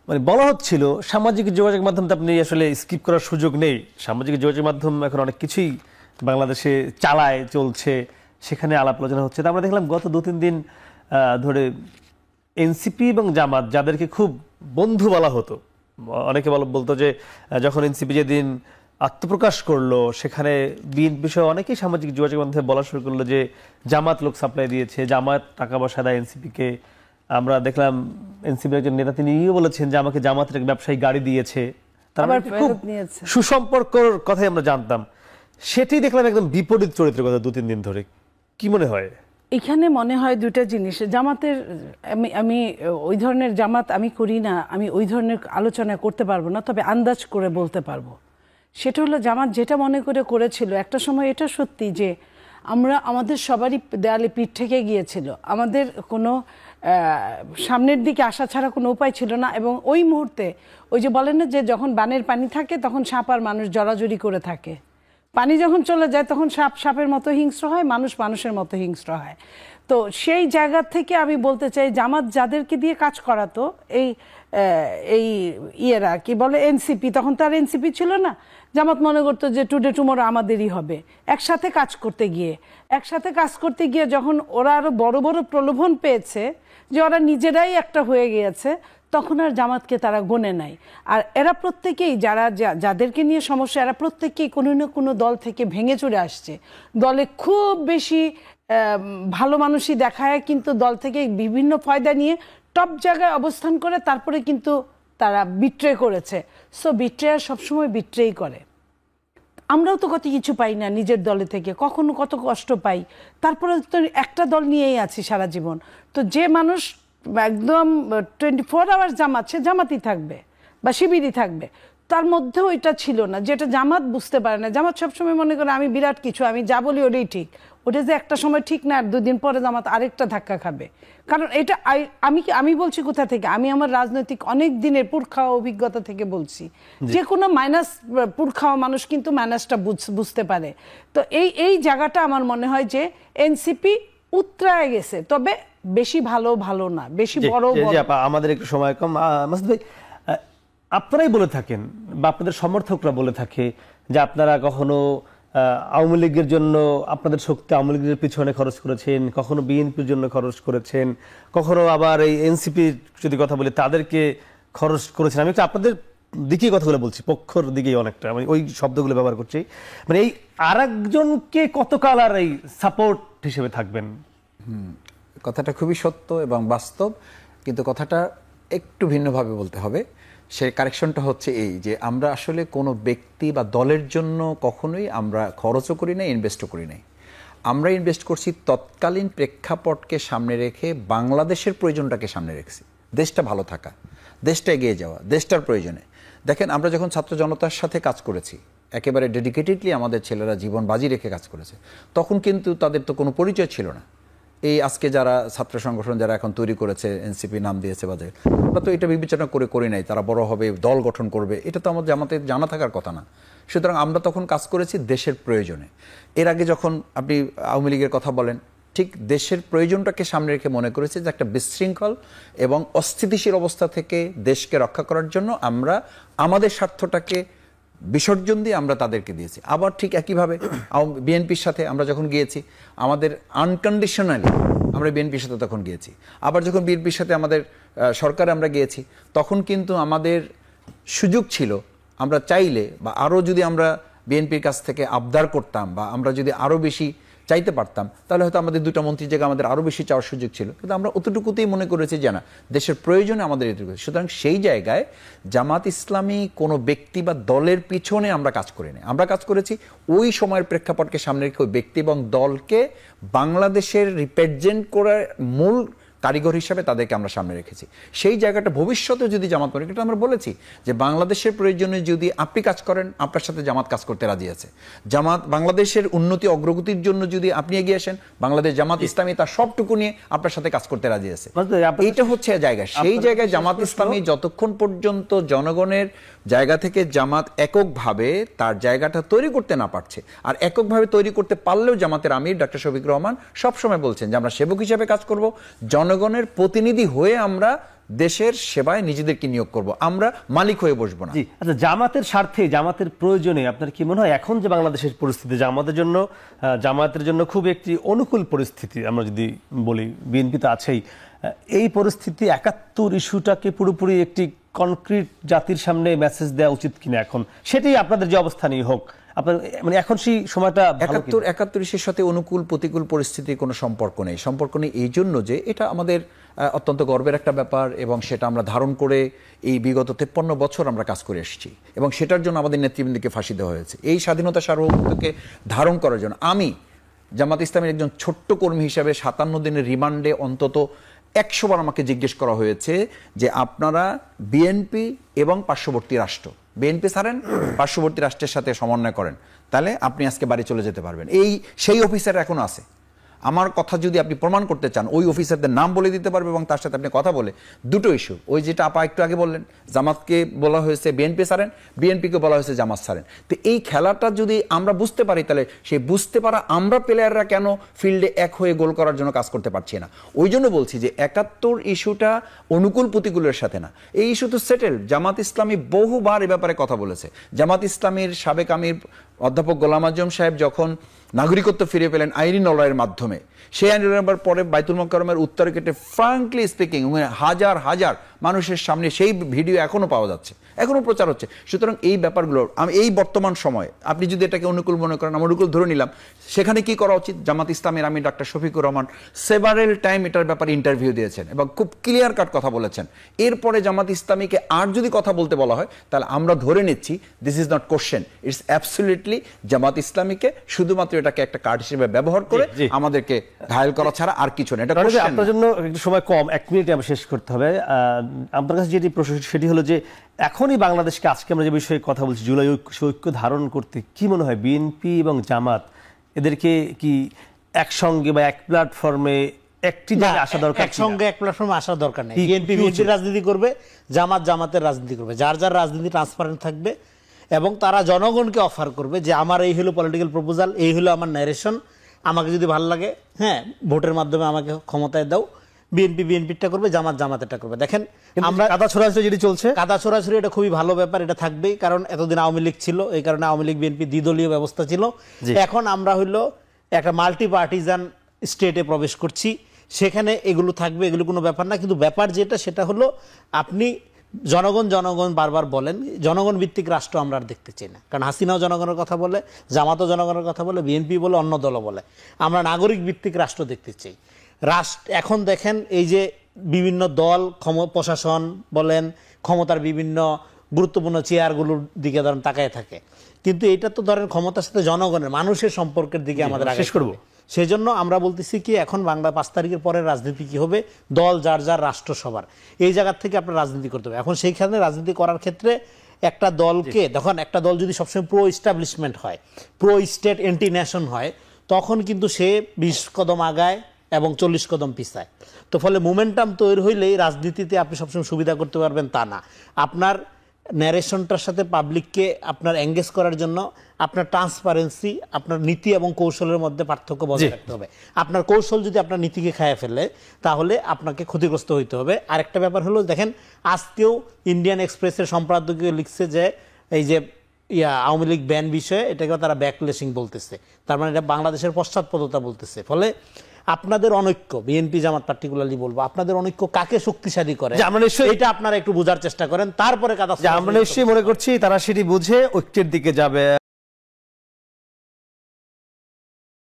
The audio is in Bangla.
মানে বলা হচ্ছিল সামাজিক যোগাযোগ মাধ্যম তো আপনি আসলে স্কিপ করার সুযোগ নেই, সামাজিক যোগাযোগ মাধ্যম এখন অনেক কিছুই বাংলাদেশে চালায় চলছে, সেখানে আলাপ আলোচনা হচ্ছে। আমরা দেখলাম গত 2-3 দিন ধরে এনসিপি এবং জামাত যাদেরকে খুব বন্ধু বলা হতো, অনেকে বলতো যে যখন এনসিপি যেদিন আত্মপ্রকাশ করলো সেখানে বিএনপি সহ অনেকেই সামাজিক যোগাযোগ মাধ্যমে বলা শুরু করলো যে জামাত লোক সাপ্লাই দিয়েছে, জামাত টাকা পয়সা দেয় এনসিপিকে। আমরা দেখলাম এনসিপির একজন নেতা তিনিও বলেছেন যে আমাকে জামাতের এক ব্যবসায়ী গাড়ি দিয়েছে, তার খুব সুসম্পর্কর কথাই আমরা জানতাম। সেটি দেখলাম একদম বিপরীত চরিত্রের কথা 2-3 দিন ধরে। কি মনে হয় এখানে? মনে হয় দুটা জিনিস। জামাতের আমি ওই ধরনের জামাত আমি করি না, আমি ওই ধরনের আলোচনা করতে পারবো না, তবে আন্দাজ করে বলতে পারবো। সেটা হলো জামাত যেটা মনে করে করেছিল একটা সময়, এটা সত্যি যে আমাদের সবারই দেয়ালে পিঠ থেকে গিয়েছিল, আমাদের কোনো সামনের দিকে আসা ছাড়া কোনো উপায় ছিল না। এবং ওই মুহূর্তে ওই যে বলেন না যে যখন বানের পানি থাকে তখন সাপ আর মানুষ জড়াজড়ি করে থাকে, পানি যখন চলে যায় তখন সাপ সাপের মতো হিংস্র হয়, মানুষ মানুষের মতো হিংস্র হয়। তো সেই জায়গা থেকে আমি বলতে চাই জামাত যাদেরকে দিয়ে কাজ করাতো, এই ইয়েরা কি বলে এনসিপি, তখন তার এনসিপি ছিল না, জামাত মনে করতো যে টুডে টুমোরো আমাদেরই হবে। একসাথে কাজ করতে গিয়ে যখন ওরা আরো বড় বড় প্রলোভন পেয়েছে যে ওরা নিজেরাই একটা হয়ে গিয়েছে, তখন আর জামাতকে তারা গোনে নাই। আর এরা প্রত্যেকেই যাদেরকে নিয়ে সমস্যা, এরা প্রত্যেকেই কোনো না কোনো দল থেকে ভেঙে চড়ে আসছে। দলে খুব বেশি ভালো মানুষই দেখায়, কিন্তু দল থেকে বিভিন্ন ফায়দা নিয়ে টপ জায়গায় অবস্থান করে তারপরে কিন্তু তারা বিট্রে করেছে। সো বিট্রেয়ার সবসময় বিট্রেই করে। আমরাও তো কত কিছু পাই না নিজের দলে থেকে, কখনো কত কষ্ট পাই, তারপরে তো একটা দল নিয়েই আছি সারা জীবন। তো যে মানুষ একদম 24 আওয়ার্স জামাত, সে জামাতই থাকবে বা শিবিরই থাকবে। তার মধ্যেও এটা ছিল না, যেটা জামাত বুঝতে পারে না। জামাত সবসময় মনে করে আমি বিরাট কিছু, আমি যা বলি ওটাই ঠিক। ওটা যে একটা সময় ঠিক না, আর 2 দিন পরে জামাত আরেকটা ধাক্কা খাবে। কারণ এটা আমি বলছি কোথা থেকে, আমি আমার রাজনৈতিক অনেক দিনের পুরখাওয়া অভিজ্ঞতা থেকে বলছি, যে কোনো মাইনাস পুরখাওয়া মানুষ কিন্তু মাইনাসটা বুঝতে পারে। তো এই জায়গাটা আমার মনে হয় যে এনসিপি উতরায় গেছে, তবে বেশি ভালো না, বেশি বড়। আমাদের একটু সময় কম। মাসুদ ভাই, আপনারাই বলে থাকেন বা আপনাদের সমর্থকরা বলে থাকে যে আপনারা কখনো আওয়ামী লীগের জন্য আপনাদের শক্তি আওয়ামী লীগের পিছনে খরচ করেছেন, কখনো বিএনপির জন্য খরচ করেছেন, কখনো আবার এই এনসিপির যদি কথা বলি তাদেরকে খরচ করেছেন। আমি একটু আপনাদের দিকেই কথাগুলো বলছি, পক্ষর দিকেই অনেকটা আমি ওই শব্দগুলো ব্যবহার করছি। মানে এই আরেকজনকে কতকাল আর এই সাপোর্ট হিসেবে থাকবেন? কথাটা খুবই সত্য এবং বাস্তব, কিন্তু কথাটা একটু ভিন্নভাবে বলতে হবে। সেই কারেকশনটা হচ্ছে এই যে আমরা আসলে কোনো ব্যক্তি বা দলের জন্য কখনোই আমরা খরচও করি না, ইনভেস্টও করি নাই। আমরা ইনভেস্ট করছি তৎকালীন প্রেক্ষাপটকে সামনে রেখে, বাংলাদেশের প্রয়োজনটাকে সামনে রেখেছি, দেশটা ভালো থাকা, দেশটা এগিয়ে যাওয়া, দেশটার প্রয়োজনে। দেখেন, আমরা যখন ছাত্র জনতার সাথে কাজ করেছি, একেবারে ডেডিকেটেডলি আমাদের ছেলেরা জীবন বাজি রেখে কাজ করেছে, তখন কিন্তু তাদের তো কোনো পরিচয় ছিল না। এই আজকে যারা ছাত্র সংগঠন যারা এখন তৈরি করেছে, এনসিপি নাম দিয়েছে বাজারে, আমরা তো এটা বিবেচনা করি নাই তারা বড় হবে, দল গঠন করবে, এটা তো আমাদের জানা থাকার কথা না। সুতরাং আমরা তখন কাজ করেছি দেশের প্রয়োজনে। এর আগে যখন আপনি আওয়ামী লীগের কথা বলেন, ঠিক দেশের প্রয়োজনটাকে সামনে রেখে মনে করেছে যে একটা বিশৃঙ্খল এবং অস্থিতিশীল অবস্থা থেকে দেশকে রক্ষা করার জন্য আমরা আমাদের স্বার্থটাকে বিসর্জন দিয়ে আমরা তাদেরকে দিয়েছি। আবার ঠিক একইভাবে বিএনপির সাথে আমরা যখন গিয়েছি, আমাদের আনকন্ডিশনালি আমরা বিএনপির সাথে তখন গিয়েছি। আবার যখন বিএনপির সাথে আমাদের সরকারে আমরা গিয়েছি, তখন কিন্তু আমাদের সুযোগ ছিল, আমরা চাইলে বা আরও যদি আমরা বিএনপির কাছ থেকে আবদার করতাম বা আমরা যদি আরও বেশি চাইতে পারতাম, তাহলে হয়তো আমাদের 2টা মন্ত্রীর জায়গায় আমাদের আরও বেশি চাওয়ার সুযোগ ছিল। কিন্তু আমরা অতটুকুতেই মনে করেছি যে না, দেশের প্রয়োজনে আমাদের এটুকু। সুতরাং সেই জায়গায় জামাত ইসলামী কোনো ব্যক্তি বা দলের পিছনে আমরা কাজ করিনি। আমরা কাজ করেছি ওই সময়ের প্রেক্ষাপটকে সামনে রেখে ওই ব্যক্তি এবং দলকে বাংলাদেশের রিপ্রেজেন্ট করার মূল কারিগর হিসাবে তাদেরকে আমরা সামনে রেখেছি। সেই জায়গাটা ভবিষ্যতে যদি জামাত করে, এটা আমরা বলেছি যে বাংলাদেশের প্রয়োজনে যদি আপনি কাজ করেন, আপনার সাথে জামাত কাজ করতে রাজি আছে। জামাত বাংলাদেশের উন্নতি অগ্রগতির জন্য যদি আপনি এগিয়ে আসেন, বাংলাদেশ জামাত ইসলামী তার সবটুকু নিয়ে আপনার সাথে কাজ করতে রাজি আছে। এইটা হচ্ছে জায়গা। সেই জায়গায় জামাত ইসলামী যতক্ষণ পর্যন্ত জনগণের জায়গা থেকে জামাত এককভাবে তার জায়গাটা তৈরি করতে না পারছে, আর এককভাবে তৈরি করতে পারলেও জামাতের আমির ডক্টর শফিক রহমান সবসময় বলছেন যে আমরা সেবক হিসেবে কাজ করব, জনগণের প্রতিনিধি হয়ে আমরা দেশের সেবায় নিজেদেরকে নিয়োগ করব, আমরা মালিক হয়ে বসবো না। জি, আচ্ছা, জামাতের স্বার্থে, জামাতের প্রয়োজনে আপনার কি মনে হয় এখন যে বাংলাদেশের পরিস্থিতি জামাতের জন্য খুব একটি অনুকূল পরিস্থিতি, আমরা যদি বলি, বিএনপি তো আছেই, এই পরিস্থিতি ৭১ ইস্যুটাকে পুরোপুরি একটি কনক্রিট জাতির সামনে মেসেজ দেওয়া উচিত কিনা এখন, সেটাই আপনাদের যে অবস্থানই হোক, আপনার মানে এখন সেই সময়টা ভালো কিনা? ৭১ ইস্যুর সাথে অনুকূল প্রতিকূল পরিস্থিতির কোনো সম্পর্ক নেই। সম্পর্ক নেই এই জন্য যে এটা আমাদের অত্যন্ত গর্বের একটা ব্যাপার, এবং সেটা আমরা ধারণ করে এই বিগত ৫৩ বছর আমরা কাজ করে এসেছি, এবং সেটার জন্য আমাদের নেতৃবৃন্দকে ফাঁসি দেওয়া হয়েছে। এই স্বাধীনতা সার্বভৌমত্বকে ধারণ করার জন্য আমি জামাত ইসলামের একজন ছোট্ট কর্মী হিসাবে ৫৭ দিনের রিমান্ডে অন্তত ১০০ বার আমাকে জিজ্ঞেস করা হয়েছে যে আপনারা বিএনপি এবং পার্শ্ববর্তী রাষ্ট্র, বিএনপি ছাড়েন, পার্শ্ববর্তী রাষ্ট্রের সাথে সমন্বয় করেন, তাহলে আপনি আজকে বাড়ি চলে যেতে পারবেন। সেই অফিসার এখনো আছে। আমার কথা যদি আপনি প্রমাণ করতে চান, ওই অফিসারদের নাম বলে দিতে পারবে, এবং তার সাথে আপনি কথা বলে দুটো ইস্যু, ওই যেটা আপা একটু আগে বললেন, জামাতকে বলা হয়েছে বিএনপি ছাড়েন, বিএনপিকে বলা হয়েছে জামাত ছাড়েন। তো এই খেলাটা যদি আমরা বুঝতে পারি, তাহলে সেই বুঝতে পারা আমরা প্লেয়াররা কেন ফিল্ডে এক হয়ে গোল করার জন্য কাজ করতে পারছি না। ওই জন্য বলছি যে ৭১ ইস্যুটা অনুকূল প্রতিকূলের সাথে না, এই ইস্যু তো সেটেল। জামাত ইসলামী বহুবার এ ব্যাপারে কথা বলেছে। জামাত ইসলামীর সাবেক আমির অধ্যাপক গোলাম আজম সাহেব যখন নাগরিকত্ব ফিরে পেলেন আইনি লড়াইয়ের মাধ্যমে, সেই আইনি লড়াইয়ের পরে বাইতুল মোকাররমের উত্তর গেটে ফ্রাঙ্কলি স্পিকিং হাজার হাজার মানুষের সামনে সেই ভিডিও এখনো পাওয়া যাচ্ছে, এখনো প্রচার হচ্ছে। সুতরাং এই ব্যাপারগুলো আমি এই বর্তমান সময়ে, আপনি যদি এটাকে অনুকূল মনে করেন, আমি অনুকূল ধরে নিলাম, সেখানে কি করা উচিত? জামাত ইসলামের আমি doctor Shafiqur Rahman several time এটার ব্যাপারে ইন্টারভিউ দিয়েছেন এবং খুব ক্লিয়ার কাট কথা বলেছেন। এরপরে জামাত ইসলামীকে আর যদি কথা বলতে বলা হয়, তাহলে আমরা ধরে নিচ্ছি this is not question, it's absolutely Jamaat ইসলামীকে শুধুমাত্র এটাকে একটা কার্ড হিসেবে ব্যবহার করে আমাদেরকে ঘায়েল করা ছাড়া আর কিছু না। এটা আপনার জন্য একটু সময় কম, ১ মিনিটে আমরা শেষ করতে হবে। আপনার কাছে যেটি প্রশ্ন সেটি হলো যে এখনই বাংলাদেশকে, আজকে আমরা যে বিষয়ে কথা বলছি, জুলাই ঐক্য ধারণ করতে কি মনে হয় বিএনপি এবং জামাত এদেরকে কি একসঙ্গে বা এক প্ল্যাটফর্মে একটি জায়গায় আসা দরকার? একসঙ্গে এক প্ল্যাটফর্মে আসার দরকার নেই। বিএনপি বিএনপির রাজনীতি করবে, জামাত জামাতের রাজনীতি করবে, যার যার রাজনীতি ট্রান্সপারেন্ট থাকবে, এবং তারা জনগণকে অফার করবে যে আমার এই হলো পলিটিক্যাল প্রপোজাল, এই হলো আমার ন্যারেশন, আমাকে যদি ভালো লাগে, হ্যাঁ, ভোটের মাধ্যমে আমাকে ক্ষমতায় দাও। বিএনপি বিএনপিটা করবে, জামাত জামাতেরটা করবে। দেখেন আমরা কাদা ছোড়াছুড়ি যেটি চলছে, কাদা ছোড়াছুড়ি, এটা খুবই ভালো ব্যাপার, এটা থাকবেই, কারণ এতদিন আওয়ামী লীগ ছিল, এই কারণে আওয়ামী লীগ বিএনপি দ্বিদলীয় ব্যবস্থা ছিল। এখন আমরা হইলো একটা মাল্টি পার্টিজান স্টেটে প্রবেশ করছি, সেখানে এগুলো থাকবে, এগুলো কোনো ব্যাপার না। কিন্তু ব্যাপার যেটা, সেটা হলো আপনি জনগণ বারবার বলেন, জনগণ ভিত্তিক রাষ্ট্র আমরা আর দেখতে চাই না, কারণ হাসিনাও জনগণের কথা বলে, জামাতও জনগণের কথা বলে, বিএনপি বলে, অন্য দলও বলে। আমরা নাগরিক ভিত্তিক রাষ্ট্র দেখতে চাই। এখন দেখেন এই যে বিভিন্ন দল প্রশাসন বলেন, ক্ষমতার বিভিন্ন গুরুত্বপূর্ণ চেয়ারগুলোর দিকে ধরেন তাকায় থাকে, কিন্তু এটা তো ধরেন ক্ষমতার সাথে জনগণের, মানুষের সম্পর্কের দিকে আমাদের আগে করব। সেই জন্য আমরা বলতেছি কি, এখন বাংলা ৫ তারিখের পরের রাজনীতি কি হবে, দল যার যার রাষ্ট্র সবার, এই জায়গার থেকে আপনার রাজনীতি করতে হবে। এখন সেইখানে রাজনীতি করার ক্ষেত্রে একটা দলকে, দেখুন একটা দল যদি সবসময় প্রো এস্টাবলিশমেন্ট হয়, প্রো স্টেট এন্টি ন্যাশন হয়, তখন কিন্তু সে ২০ কদম আগায় এবং ৪০ কদম পিছায়। তো ফলে মোমেন্টাম তৈরি হইলেই রাজনীতিতে আপনি সবসময় সুবিধা করতে পারবেন তা না। আপনার ন্যারেশনটার সাথে পাবলিককে আপনার এঙ্গেজ করার জন্য আপনার ট্রান্সপারেন্সি, আপনার নীতি এবং কৌশলের মধ্যে পার্থক্য বজায় রাখতে হবে। আপনার কৌশল যদি আপনার নীতিকে খাইয়ে ফেলে, তাহলে আপনাকে ক্ষতিগ্রস্ত হইতে হবে। আরেকটা ব্যাপার হলো, দেখেন আজকেও ইন্ডিয়ান এক্সপ্রেসের সম্পাদকীয় লিখছে যে এই যে আওয়ামী লীগ ব্যান বিষয়ে, এটাকে তারা ব্যাকলেশিং বলতেছে, তার মানে এটা বাংলাদেশের পশ্চাৎপদতা বলতেছে। ফলে আপনাদের অনৈক্য, বিএনপি জামাত পার্টিকুলারলি বলবো, আপনাদের অনৈক্য কাকে শক্তিশালী করে, এটা আপনারা একটু বোঝার চেষ্টা করেন, তারপরে কথা। আমরা নিশ্চয়ই মনে করছি তারা সেটি বুঝে ঐক্যের দিকে যাবে।